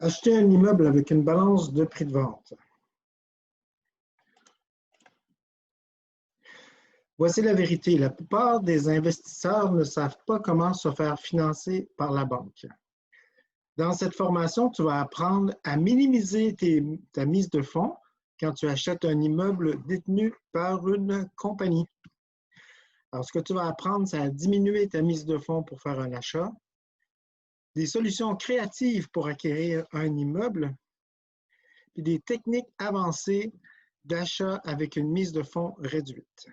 Acheter un immeuble avec une balance de prix de vente. Voici la vérité. La plupart des investisseurs ne savent pas comment se faire financer par la banque. Dans cette formation, tu vas apprendre à minimiser ta mise de fonds quand tu achètes un immeuble détenu par une compagnie. Alors, ce que tu vas apprendre, c'est à diminuer ta mise de fonds pour faire un achat, des solutions créatives pour acquérir un immeuble, et des techniques avancées d'achat avec une mise de fonds réduite.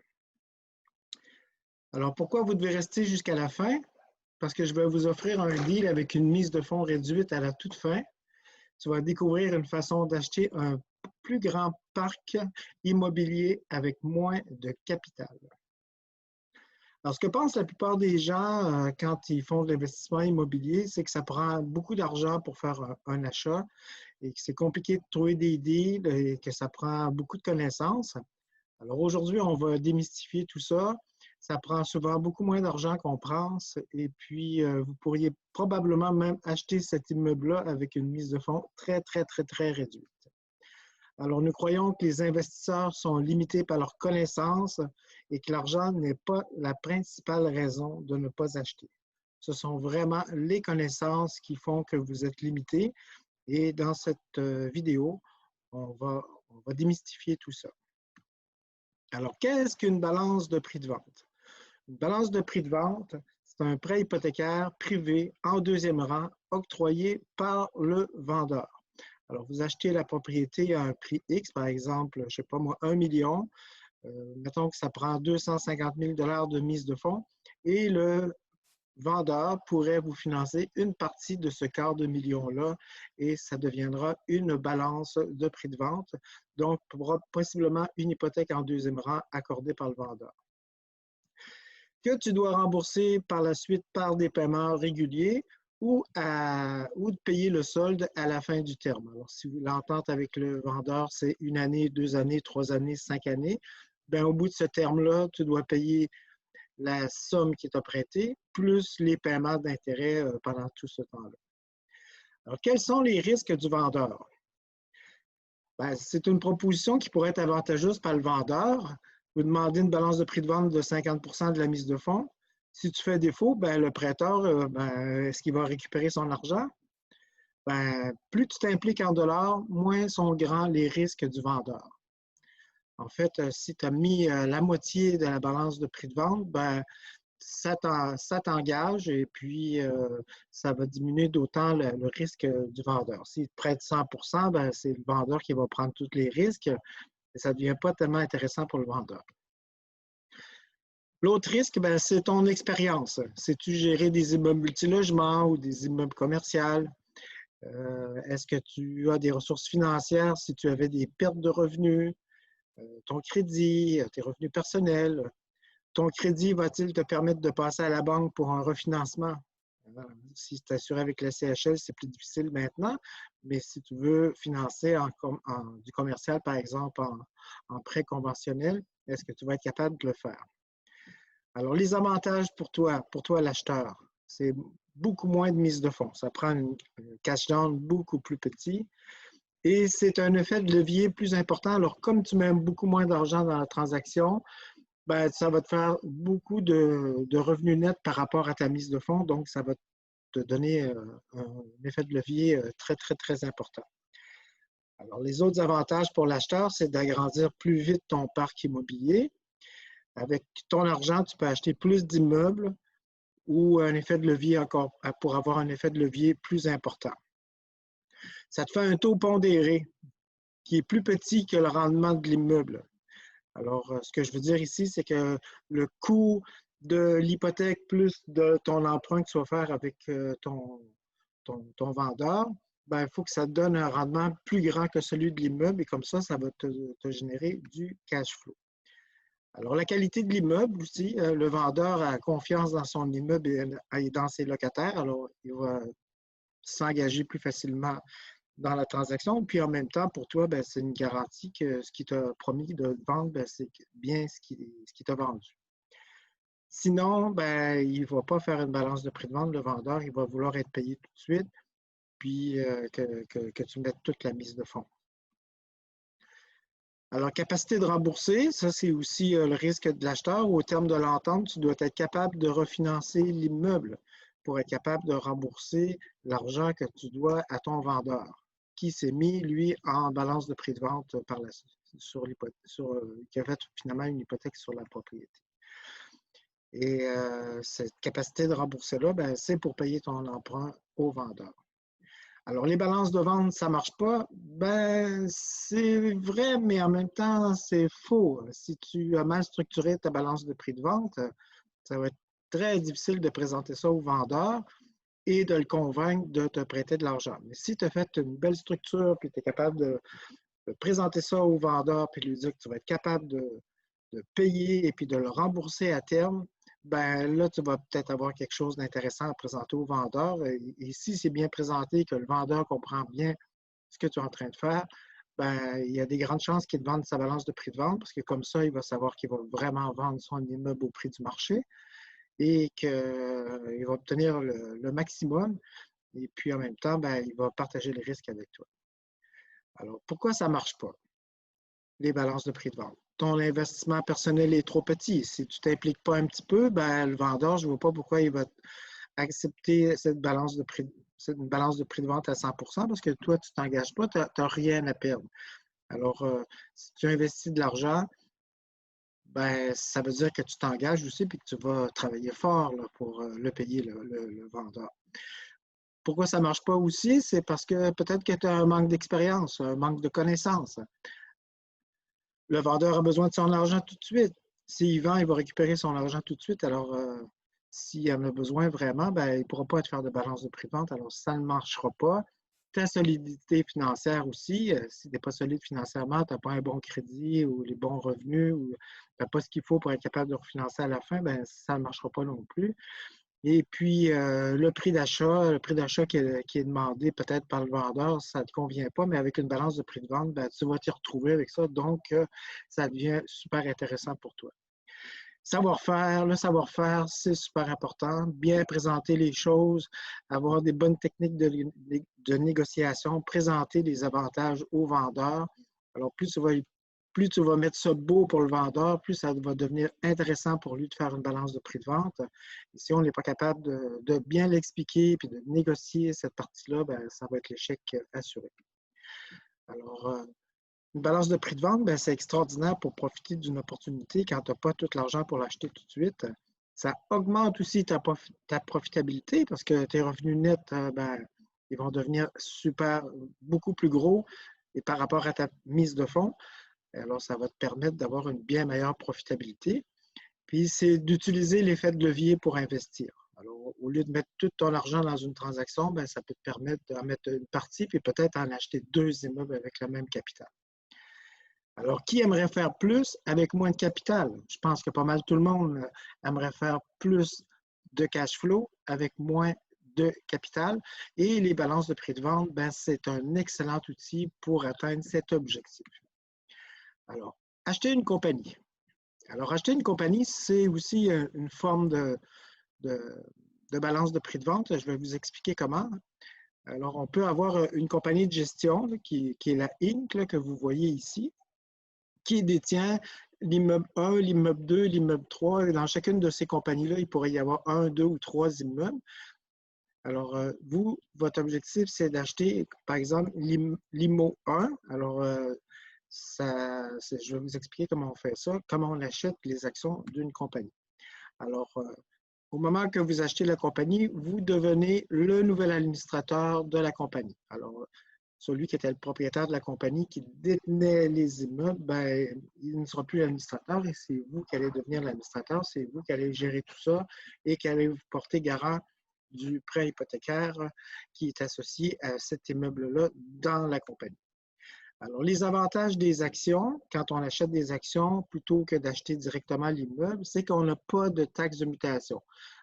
Alors, pourquoi vous devez rester jusqu'à la fin? Parce que je vais vous offrir un deal avec une mise de fonds réduite à la toute fin. Tu vas découvrir une façon d'acheter un plus grand parc immobilier avec moins de capital. Alors, ce que pensent la plupart des gens quand ils font de l'investissement immobilier, c'est que ça prend beaucoup d'argent pour faire un achat et que c'est compliqué de trouver des deals et que ça prend beaucoup de connaissances. Alors aujourd'hui, on va démystifier tout ça. Ça prend souvent beaucoup moins d'argent qu'on pense et puis vous pourriez probablement même acheter cet immeuble-là avec une mise de fonds très, très, très, très réduite. Alors nous croyons que les investisseurs sont limités par leurs connaissances et que l'argent n'est pas la principale raison de ne pas acheter. Ce sont vraiment les connaissances qui font que vous êtes limité et dans cette vidéo, on va démystifier tout ça. Alors, qu'est-ce qu'une balance de prix de vente? Une balance de prix de vente, c'est un prêt hypothécaire privé en deuxième rang octroyé par le vendeur. Alors, vous achetez la propriété à un prix X, par exemple, je ne sais pas moi, 1 million. Mettons que ça prend 250 000 $ de mise de fonds et le vendeur pourrait vous financer une partie de ce quart de million-là et ça deviendra une balance de prix de vente, donc possiblement une hypothèque en deuxième rang accordée par le vendeur. Que tu dois rembourser par la suite par des paiements réguliers ou de payer le solde à la fin du terme. Alors, si l'entente avec le vendeur, c'est 1 année, 2 années, 3 années, 5 années, bien, au bout de ce terme-là, tu dois payer la somme qui t'a prêtée, plus les paiements d'intérêt pendant tout ce temps-là. Alors, quels sont les risques du vendeur? Ben, c'est une proposition qui pourrait être avantageuse par le vendeur. Vous demandez une balance de prix de vente de 50 % de la mise de fonds. Si tu fais défaut, ben, le prêteur, est-ce qu'il va récupérer son argent? Ben, plus tu t'impliques en dollars, moins sont grands les risques du vendeur. En fait, si tu as mis la moitié de la balance de prix de vente, ben, ça t'engage et puis ça va diminuer d'autant le risque du vendeur. S'il te prête 100 %, ben, c'est le vendeur qui va prendre tous les risques et ça ne devient pas tellement intéressant pour le vendeur. L'autre risque, ben, c'est ton expérience. Sais-tu gérer des immeubles multilogements ou des immeubles commerciaux? Est-ce que tu as des ressources financières si tu avais des pertes de revenus? Ton crédit, tes revenus personnels? Ton crédit va-t-il te permettre de passer à la banque pour un refinancement? Si tu es assuré avec la CHL, c'est plus difficile maintenant, mais si tu veux financer du commercial, par exemple, en prêt conventionnel, est-ce que tu vas être capable de le faire? Alors, les avantages pour toi l'acheteur, c'est beaucoup moins de mise de fonds. Ça prend un cash down beaucoup plus petit et c'est un effet de levier plus important. Alors, comme tu mets beaucoup moins d'argent dans la transaction, ben, ça va te faire beaucoup de revenus nets par rapport à ta mise de fonds. Donc, ça va te donner un effet de levier très, très, très important. Alors, les autres avantages pour l'acheteur, c'est d'agrandir plus vite ton parc immobilier. Avec ton argent, tu peux acheter plus d'immeubles ou un effet de levier encore pour avoir un effet de levier plus important. Ça te fait un taux pondéré qui est plus petit que le rendement de l'immeuble. Alors, ce que je veux dire ici, c'est que le coût de l'hypothèque plus de ton emprunt que tu vas faire avec ton vendeur, ben, il faut que ça te donne un rendement plus grand que celui de l'immeuble et comme ça va te générer du cash flow. Alors, la qualité de l'immeuble aussi, le vendeur a confiance dans son immeuble et dans ses locataires, alors il va s'engager plus facilement dans la transaction. Puis en même temps, pour toi, ben, c'est une garantie que ce qu'il t'a promis de vendre, ben, c'est bien ce qu'il t'a vendu. Sinon, ben, il ne va pas faire une balance de prix de vente, le vendeur, il va vouloir être payé tout de suite. puis que tu mettes toute la mise de fonds. Alors, capacité de rembourser, ça c'est aussi le risque de l'acheteur. Au terme de l'entente, tu dois être capable de refinancer l'immeuble pour être capable de rembourser l'argent que tu dois à ton vendeur, qui s'est mis, lui, en balance de prix de vente par la suite, qui a fait finalement une hypothèque sur la propriété. Et cette capacité de rembourser-là, c'est pour payer ton emprunt au vendeur. Alors, les balances de vente, ça ne marche pas. C'est vrai, mais en même temps, c'est faux. Si tu as mal structuré ta balance de prix de vente, ça va être très difficile de présenter ça au vendeur et de le convaincre de te prêter de l'argent. Mais si tu as fait une belle structure, puis tu es capable de présenter ça au vendeur, puis de lui dire que tu vas être capable de payer et puis de le rembourser à terme, là, tu vas peut-être avoir quelque chose d'intéressant à présenter au vendeur. Et si c'est bien présenté, que le vendeur comprend bien ce que tu es en train de faire, il y a des grandes chances qu'il te vende sa balance de prix de vente parce que comme ça, il va savoir qu'il va vraiment vendre son immeuble au prix du marché et qu'il va obtenir le maximum. Et puis, en même temps, il va partager les risques avec toi. Alors, pourquoi ça ne marche pas, les balances de prix de vente? Ton investissement personnel est trop petit. Si tu ne t'impliques pas un petit peu, le vendeur, je ne vois pas pourquoi il va accepter cette balance de prix de vente à 100% parce que toi, tu ne t'engages pas, tu n'as rien à perdre. Alors, si tu investis de l'argent, ça veut dire que tu t'engages aussi et que tu vas travailler fort là, pour le payer, le vendeur. Pourquoi ça ne marche pas aussi? C'est parce que peut-être que tu as un manque d'expérience, un manque de connaissances. Le vendeur a besoin de son argent tout de suite. S'il vend, il va récupérer son argent tout de suite. Alors, s'il en a besoin vraiment, il ne pourra pas te faire de balance de prix de vente. Alors, ça ne marchera pas. Ta solidité financière aussi, si tu n'es pas solide financièrement, tu n'as pas un bon crédit ou les bons revenus ou tu n'as pas ce qu'il faut pour être capable de refinancer à la fin, ça ne marchera pas non plus. Et puis, le prix d'achat qui est demandé peut-être par le vendeur, ça ne te convient pas, mais avec une balance de prix de vente, tu vas t'y retrouver avec ça. Donc, ça devient super intéressant pour toi. Le savoir-faire, c'est super important. Bien présenter les choses, avoir des bonnes techniques de négociation, présenter les avantages au vendeur. Alors, plus tu vas mettre ça beau pour le vendeur, plus ça va devenir intéressant pour lui de faire une balance de prix de vente. Et si on n'est pas capable de bien l'expliquer et de négocier cette partie-là, ça va être l'échec assuré. Alors, une balance de prix de vente, c'est extraordinaire pour profiter d'une opportunité quand tu n'as pas tout l'argent pour l'acheter tout de suite. Ça augmente aussi ta profitabilité parce que tes revenus nets, ils vont devenir beaucoup plus gros et par rapport à ta mise de fonds. Alors, ça va te permettre d'avoir une bien meilleure profitabilité. Puis, c'est d'utiliser l'effet de levier pour investir. Alors, au lieu de mettre tout ton argent dans une transaction, ça peut te permettre d'en mettre une partie, puis peut-être en acheter 2 immeubles avec le même capital. Alors, qui aimerait faire plus avec moins de capital? Je pense que pas mal tout le monde aimerait faire plus de cash flow avec moins de capital. Et les balances de prix de vente, c'est un excellent outil pour atteindre cet objectif. Alors, acheter une compagnie. Alors, acheter une compagnie, c'est aussi une forme de balance de prix de vente. Je vais vous expliquer comment. Alors, on peut avoir une compagnie de gestion qui est la Inc. Que vous voyez ici, qui détient l'immeuble 1, l'immeuble 2, l'immeuble 3. Et dans chacune de ces compagnies-là, il pourrait y avoir 1, 2 ou 3 immeubles. Alors, votre objectif, c'est d'acheter, par exemple, l'IMO 1. Alors, je vais vous expliquer comment on fait ça, comment on achète les actions d'une compagnie. Alors, au moment que vous achetez la compagnie, vous devenez le nouvel administrateur de la compagnie. Alors, celui qui était le propriétaire de la compagnie, qui détenait les immeubles, il ne sera plus l'administrateur et c'est vous qui allez devenir l'administrateur, c'est vous qui allez gérer tout ça et qui allez vous porter garant du prêt hypothécaire qui est associé à cet immeuble-là dans la compagnie. Alors, les avantages des actions, quand on achète des actions plutôt que d'acheter directement l'immeuble, c'est qu'on n'a pas de taxe de mutation.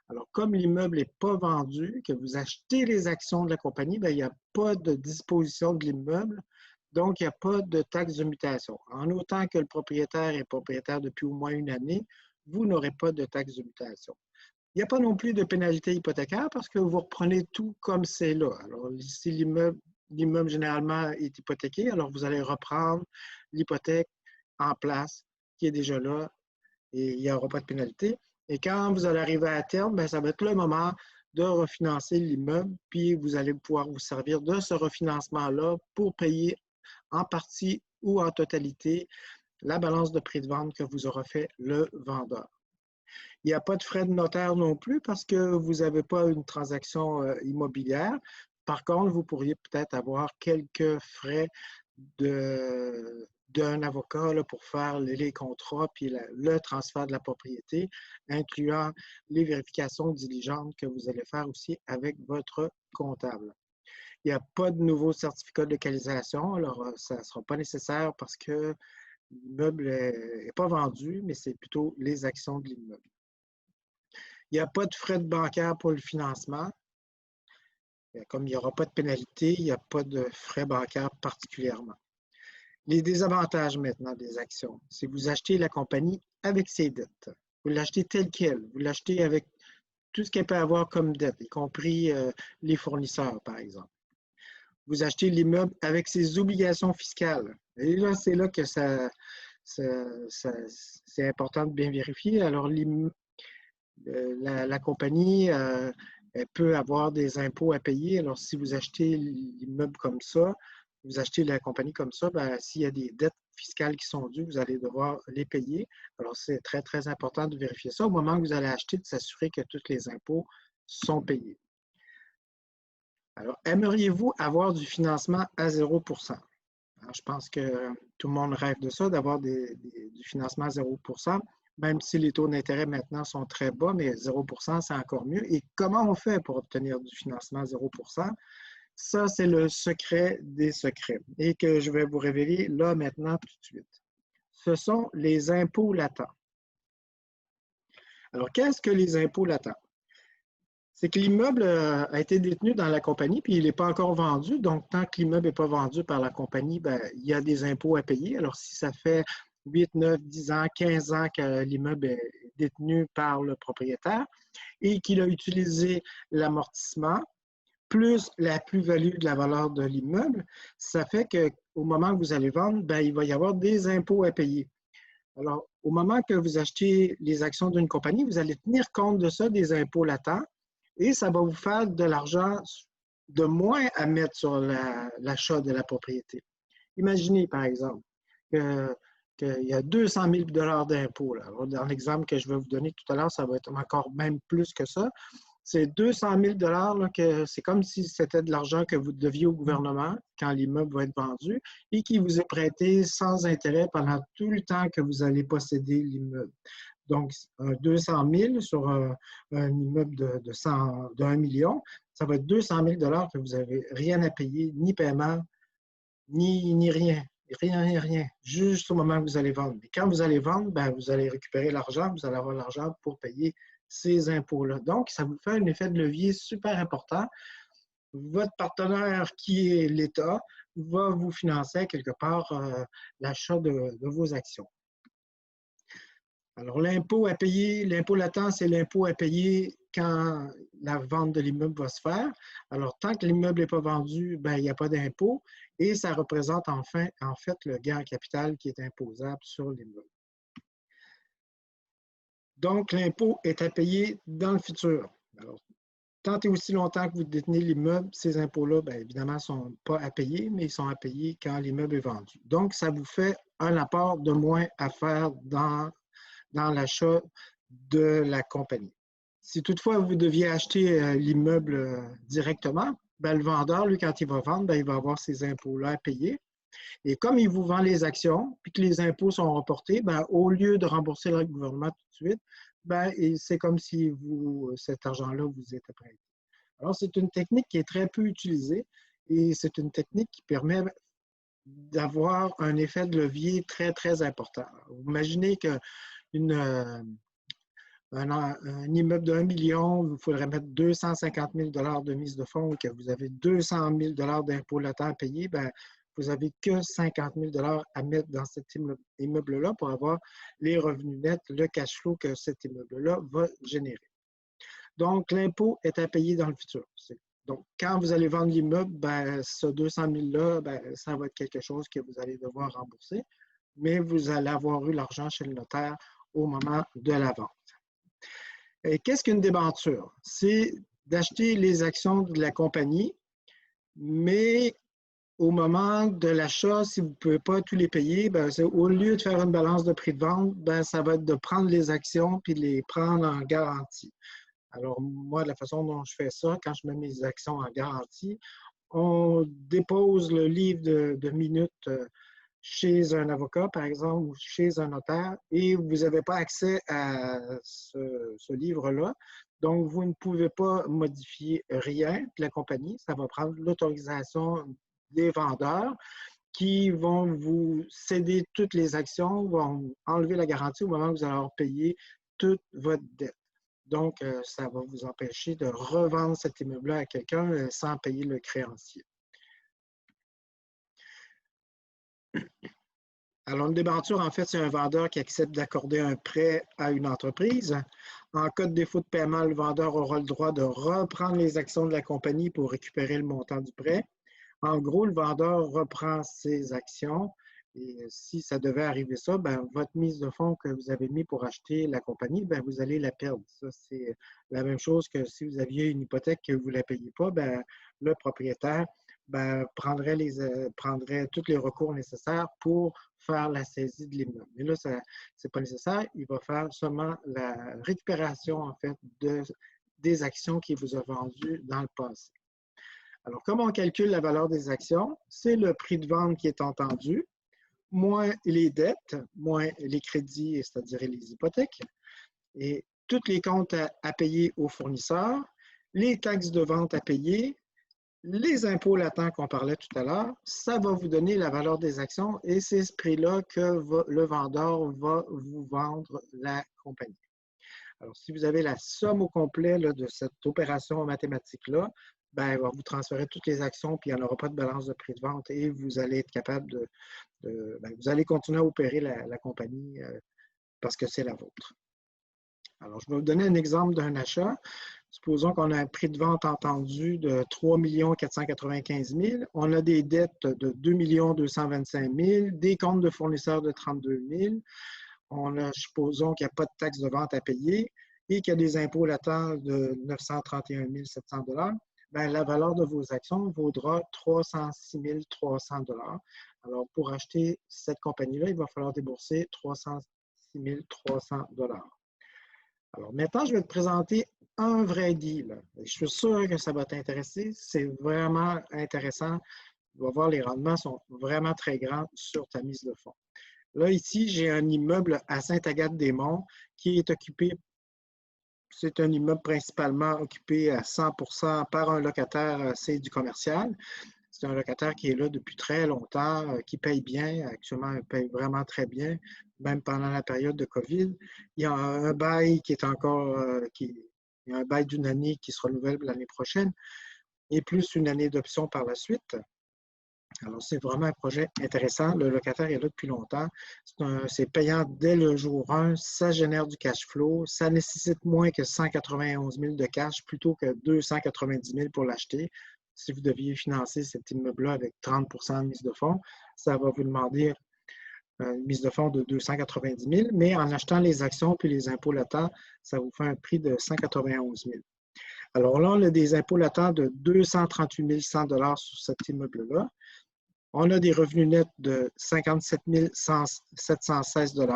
Alors, comme l'immeuble n'est pas vendu, que vous achetez les actions de la compagnie, il n'y a pas de disposition de l'immeuble, donc il n'y a pas de taxe de mutation. En autant que le propriétaire est propriétaire depuis au moins une année, vous n'aurez pas de taxe de mutation. Il n'y a pas non plus de pénalité hypothécaire parce que vous reprenez tout comme c'est là. Alors, si l'immeuble généralement est hypothéqué, alors vous allez reprendre l'hypothèque en place qui est déjà là et il n'y aura pas de pénalité. Et quand vous allez arriver à terme, bien, ça va être le moment de refinancer l'immeuble, puis vous allez pouvoir vous servir de ce refinancement-là pour payer en partie ou en totalité la balance de prix de vente que vous aura fait le vendeur. Il n'y a pas de frais de notaire non plus parce que vous n'avez pas une transaction immobilière. Par contre, vous pourriez peut-être avoir quelques frais d'un avocat là, pour faire les contrats puis le transfert de la propriété, incluant les vérifications diligentes que vous allez faire aussi avec votre comptable. Il n'y a pas de nouveau certificat de localisation, alors ça ne sera pas nécessaire parce que l'immeuble n'est pas vendu, mais c'est plutôt les actions de l'immeuble. Il n'y a pas de frais de bancaire pour le financement. Comme il n'y aura pas de pénalité, il n'y a pas de frais bancaires particulièrement. Les désavantages maintenant des actions, c'est que vous achetez la compagnie avec ses dettes. Vous l'achetez telle qu'elle. Vous l'achetez avec tout ce qu'elle peut avoir comme dette, y compris les fournisseurs, par exemple. Vous achetez l'immeuble avec ses obligations fiscales. Et là, c'est là que c'est important de bien vérifier. Alors, la compagnie elle peut avoir des impôts à payer. Alors, si vous achetez l'immeuble comme ça, vous achetez la compagnie comme ça, s'il y a des dettes fiscales qui sont dues, vous allez devoir les payer. Alors, c'est très, très important de vérifier ça au moment que vous allez acheter, de s'assurer que tous les impôts sont payés. Alors, aimeriez-vous avoir du financement à 0 %? Alors, je pense que tout le monde rêve de ça, d'avoir du financement à 0 %, même si les taux d'intérêt maintenant sont très bas, mais 0 %, c'est encore mieux. Et comment on fait pour obtenir du financement à 0 %? Ça, c'est le secret des secrets et que je vais vous révéler là, maintenant, tout de suite. Ce sont les impôts latents. Alors, qu'est-ce que les impôts latents? C'est que l'immeuble a été détenu dans la compagnie, puis il n'est pas encore vendu. Donc, tant que l'immeuble n'est pas vendu par la compagnie, il y a des impôts à payer. Alors, si ça fait 8, 9, 10 ans, 15 ans que l'immeuble est détenu par le propriétaire et qu'il a utilisé l'amortissement, plus la plus-value de la valeur de l'immeuble, ça fait qu'au moment que vous allez vendre, il va y avoir des impôts à payer. Alors, au moment que vous achetez les actions d'une compagnie, vous allez tenir compte de ça, des impôts latents, et ça va vous faire de l'argent de moins à mettre sur l'achat de la propriété. Imaginez, par exemple, qu'il y a 200 000 $ d'impôts. Dans l'exemple que je vais vous donner tout à l'heure, ça va être encore même plus que ça. C'est 200 000 $, que c'est comme si c'était de l'argent que vous deviez au gouvernement quand l'immeuble va être vendu et qui vous est prêté sans intérêt pendant tout le temps que vous allez posséder l'immeuble. Donc, 200 000 sur un immeuble de 1 million, ça va être 200 000 $ que vous n'avez rien à payer, ni paiement, ni rien. Rien. Juste au moment où vous allez vendre. Et quand vous allez vendre, vous allez récupérer l'argent, vous allez avoir l'argent pour payer ces impôts-là. Donc, ça vous fait un effet de levier super important. Votre partenaire, qui est l'État, va vous financer quelque part l'achat de vos actions. Alors, l'impôt à payer, l'impôt latent, c'est l'impôt à payer quand la vente de l'immeuble va se faire. Alors, tant que l'immeuble n'est pas vendu, il n'y a pas d'impôt et ça représente en fait le gain en capital qui est imposable sur l'immeuble. Donc, l'impôt est à payer dans le futur. Alors, tant et aussi longtemps que vous détenez l'immeuble, ces impôts-là, évidemment, ne sont pas à payer, mais ils sont à payer quand l'immeuble est vendu. Donc, ça vous fait un apport de moins à faire dans l'achat de la compagnie. Si toutefois vous deviez acheter l'immeuble directement, le vendeur, lui, quand il va vendre, il va avoir ces impôts-là à payer. Et comme il vous vend les actions, puis que les impôts sont reportés, au lieu de rembourser le gouvernement tout de suite, c'est comme si cet argent-là vous était prêté. Alors, c'est une technique qui est très peu utilisée et c'est une technique qui permet d'avoir un effet de levier très, très important. Vous imaginez que un immeuble de 1 million, il faudrait mettre 250 000 $ de mise de fonds et que vous avez 200 000 $ d'impôts latents à payer, vous n'avez que 50 000 $ à mettre dans cet immeuble-là pour avoir les revenus nets, le cash flow que cet immeuble-là va générer. Donc, l'impôt est à payer dans le futur. Donc, quand vous allez vendre l'immeuble, ben, ce 200 000-là, ben, ça va être quelque chose que vous allez devoir rembourser, mais vous allez avoir eu l'argent chez le notaire au moment de la vente. Qu'est-ce qu'une débenture? C'est d'acheter les actions de la compagnie, mais au moment de l'achat, si vous ne pouvez pas tous les payer, ben, au lieu de faire une balance de prix de vente, ben, ça va être de prendre les actions puis de les prendre en garantie. Alors, moi, de la façon dont je fais ça, quand je mets mes actions en garantie, on dépose le livre de minutes chez un avocat, par exemple, ou chez un notaire, et vous n'avez pas accès à ce livre-là. Donc, vous ne pouvez pas modifier rien de la compagnie. Ça va prendre l'autorisation des vendeurs qui vont vous céder toutes les actions, vont enlever la garantie au moment où vous allez leur payer toute votre dette. Donc, ça va vous empêcher de revendre cet immeuble-là à quelqu'un sans payer le créancier. Alors, une débenture, en fait, c'est un vendeur qui accepte d'accorder un prêt à une entreprise. En cas de défaut de paiement, le vendeur aura le droit de reprendre les actions de la compagnie pour récupérer le montant du prêt. En gros, le vendeur reprend ses actions et si ça devait arriver ça, ben, votre mise de fonds que vous avez mis pour acheter la compagnie, ben, vous allez la perdre. Ça, c'est la même chose que si vous aviez une hypothèque que vous ne la payez pas, ben, le propriétaire ben, prendrait tous les recours nécessaires pour faire la saisie de l'immeuble. Mais là, ce n'est pas nécessaire. Il va faire seulement la récupération, en fait, des actions qu'il vous a vendues dans le passé. Alors, comment on calcule la valeur des actions? C'est le prix de vente qui est entendu, moins les dettes, moins les crédits, c'est-à-dire les hypothèques, et tous les comptes à payer aux fournisseurs, les taxes de vente à payer, les impôts latents qu'on parlait tout à l'heure, ça va vous donner la valeur des actions et c'est ce prix-là que le vendeur va vous vendre la compagnie. Alors, si vous avez la somme au complet là, de cette opération mathématique-là, ben, il va vous transférer toutes les actions, puis il n'y en aura pas de balance de prix de vente et vous allez être capable vous allez continuer à opérer la compagnie parce que c'est la vôtre. Alors, je vais vous donner un exemple d'un achat. Supposons qu'on a un prix de vente entendu de 3 495 000. On a des dettes de 2 225 000, des comptes de fournisseurs de 32 000. Supposons qu'il n'y a pas de taxe de vente à payer et qu'il y a des impôts latents de 931 700 $. Bien, la valeur de vos actions vaudra 306 300 $. Alors, pour acheter cette compagnie-là, il va falloir débourser 306 300 $. Alors, maintenant, je vais te présenter un vrai deal. Je suis sûr que ça va t'intéresser. C'est vraiment intéressant. Tu vas voir, les rendements sont vraiment très grands sur ta mise de fonds. Là, ici, j'ai un immeuble à Sainte-Agathe-des-Monts qui est occupé. C'est un immeuble principalement occupé à 100% par un locataire, c'est du commercial. C'est un locataire qui est là depuis très longtemps, qui paye bien. Actuellement, il paye vraiment très bien, même pendant la période de COVID. Il y a un bail qui est encore, il y a un bail d'une année qui se renouvelle l'année prochaine et plus une année d'option par la suite. Alors, c'est vraiment un projet intéressant. Le locataire est là depuis longtemps. C'est payant dès le jour 1. Ça génère du cash flow. Ça nécessite moins que 191 000 de cash plutôt que 290 000 pour l'acheter. Si vous deviez financer cet immeuble-là avec 30 % de mise de fonds, ça va vous demander une mise de fonds de 290 000. Mais en achetant les actions puis les impôts latents, ça vous fait un prix de 191 000. Alors là, on a des impôts latents de 238 100 $ sur cet immeuble-là. On a des revenus nets de 57 716 $.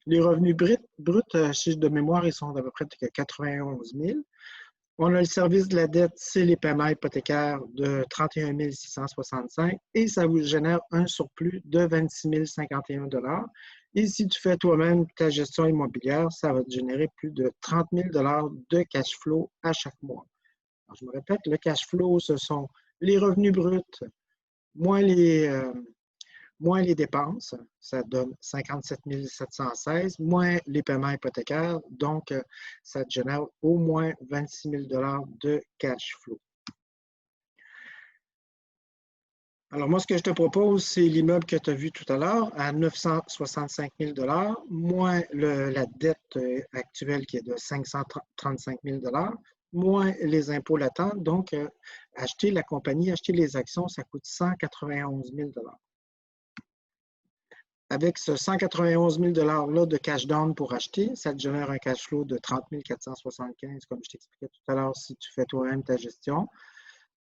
Les revenus bruts, si de mémoire, ils sont d'à peu près de 91 000. On a le service de la dette, c'est les paiements hypothécaires de 31 665 et ça vous génère un surplus de 26 051 $. Et si tu fais toi-même ta gestion immobilière, ça va te générer plus de 30 000 $ de cash flow à chaque mois. Alors, je me répète, le cash flow, ce sont les revenus bruts, moins les dépenses, ça donne 57 716, moins les paiements hypothécaires, donc ça génère au moins 26 000 $ de cash flow. Alors moi, ce que je te propose, c'est l'immeuble que tu as vu tout à l'heure à 965 000 $, moins la dette actuelle qui est de 535 000 $. moins les impôts latents. Donc, acheter la compagnie, acheter les actions, ça coûte 191 000 $. Avec ce 191 000 $-là de cash down pour acheter, ça te génère un cash flow de 30 475, comme je t'expliquais tout à l'heure, si tu fais toi-même ta gestion.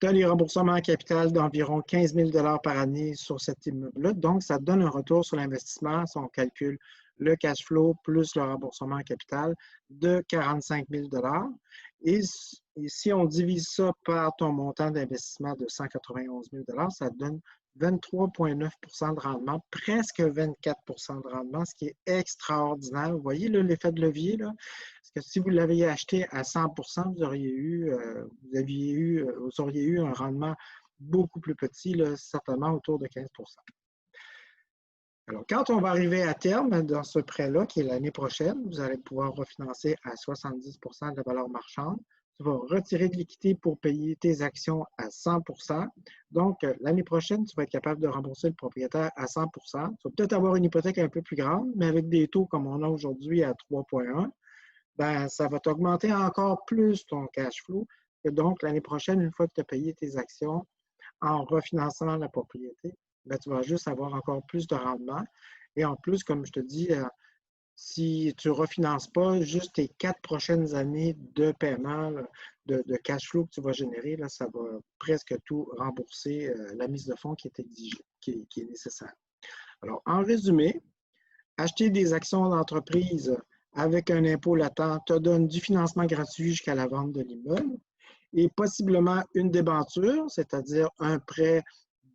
Tu as les remboursements en capital d'environ 15 000 $ par année sur cet immeuble-là. Donc, ça te donne un retour sur l'investissement, si on calcule le cash flow plus le remboursement en capital, de 45 000 $. Et si on divise ça par ton montant d'investissement de 191 000 $, ça te donne 23,9 % de rendement, presque 24 % de rendement, ce qui est extraordinaire. Vous voyez l'effet de levier, là? Parce que si vous l'aviez acheté à 100 %, vous auriez eu un rendement beaucoup plus petit, là, certainement autour de 15 %. Alors, quand on va arriver à terme dans ce prêt-là, qui est l'année prochaine, vous allez pouvoir refinancer à 70 % de la valeur marchande. Tu vas retirer de l'équité pour payer tes actions à 100 %. Donc, l'année prochaine, tu vas être capable de rembourser le propriétaire à 100 %. Tu vas peut-être avoir une hypothèque un peu plus grande, mais avec des taux comme on a aujourd'hui à 3,1, ben, ça va t'augmenter encore plus ton cash flow. Et donc, l'année prochaine, une fois que tu as payé tes actions en refinançant la propriété, ben, tu vas juste avoir encore plus de rendement. Et en plus, comme je te dis, si tu ne refinances pas juste tes 4 prochaines années de paiement, là, de cash flow que tu vas générer, là, ça va presque tout rembourser la mise de fonds qui est exigée, qui est nécessaire. Alors, en résumé, acheter des actions d'entreprise avec un impôt latent te donne du financement gratuit jusqu'à la vente de l'immeuble et possiblement une débenture, c'est-à-dire un prêt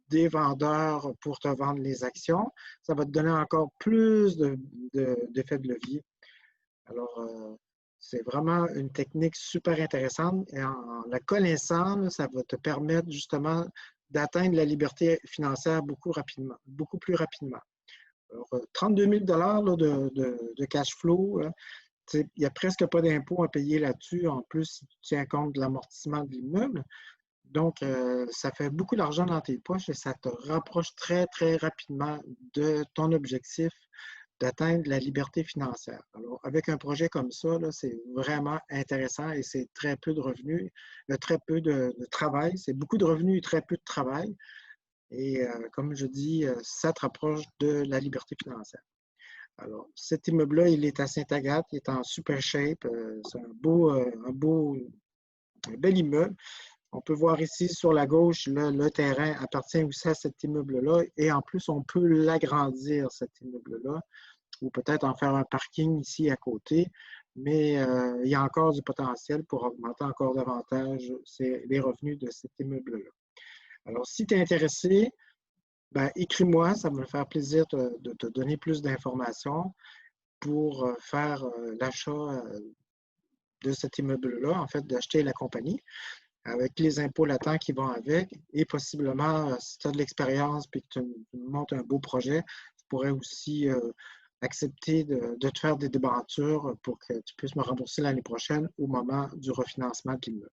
des vendeurs pour te vendre les actions. Ça va te donner encore plus d'effet de levier. Alors, c'est vraiment une technique super intéressante et en la connaissant, ça va te permettre justement d'atteindre la liberté financière beaucoup plus rapidement. Alors, 32 000 $ de cash flow, il n'y a presque pas d'impôt à payer là-dessus. En plus, si tu tiens compte de l'amortissement de l'immeuble. Donc, ça fait beaucoup d'argent dans tes poches et ça te rapproche très, très rapidement de ton objectif d'atteindre la liberté financière. Alors, avec un projet comme ça, c'est vraiment intéressant et c'est très peu de revenus, très peu de travail. C'est beaucoup de revenus et très peu de travail. Et comme je dis, ça te rapproche de la liberté financière. Alors, cet immeuble-là, il est à Sainte-Agathe, il est en super shape. C'est un bel immeuble. On peut voir ici sur la gauche, le terrain appartient aussi à cet immeuble-là et en plus, on peut l'agrandir, cet immeuble-là, ou peut-être en faire un parking ici à côté, mais il y a encore du potentiel pour augmenter encore davantage les revenus de cet immeuble-là. Alors, si tu es intéressé, ben, écris-moi, ça va me faire plaisir de te donner plus d'informations pour faire l'achat de cet immeuble-là, en fait, d'acheter la compagnie avec les impôts latents qui vont avec et possiblement, si tu as de l'expérience et que tu montes un beau projet, tu pourrais aussi accepter de te faire des débentures pour que tu puisses me rembourser l'année prochaine au moment du refinancement de l'immeuble.